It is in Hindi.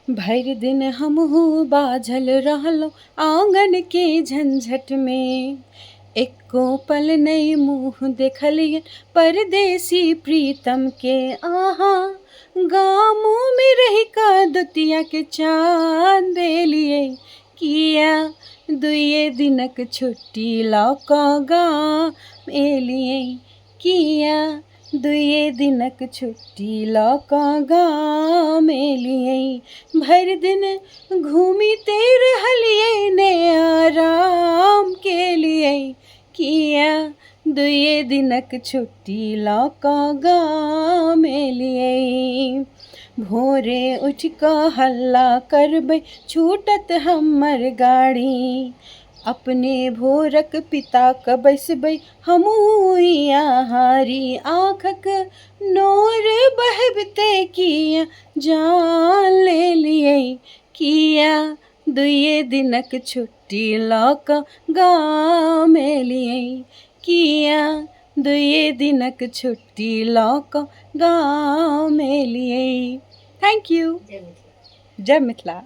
भरि दिन हमहू बाझल रहलहुँ आंगन के झंझट में। एको पल नहीं मुँह देखलिए परदेसी प्रीतम के। आहा गाँव में रही का दुतिया के चाँद लिए किया दुए दिनक छुट्टी लौका गाँव एलिए किया दुए दिनक छुट्टी लौका गाँव एलिए। भरि दिन घूमिते रहलिए ने आराम के लिए किया दुए दिनक छुट्टी लौका गाँव एलिए। भोरे उठ कऽ हल्ला करबै छूटत हमर गाड़ी। अपने भोरक पिता क बैसबै हमहूँ आहारी। आँखक नोर बहबते किया जान ले लिए किया दुए दिनक छुट्टी लऽ कऽ गाँव एलिए किया दुए दिनक छुट्टी लऽ कऽ गाँव एलिए। Thank you. जय मिथिला।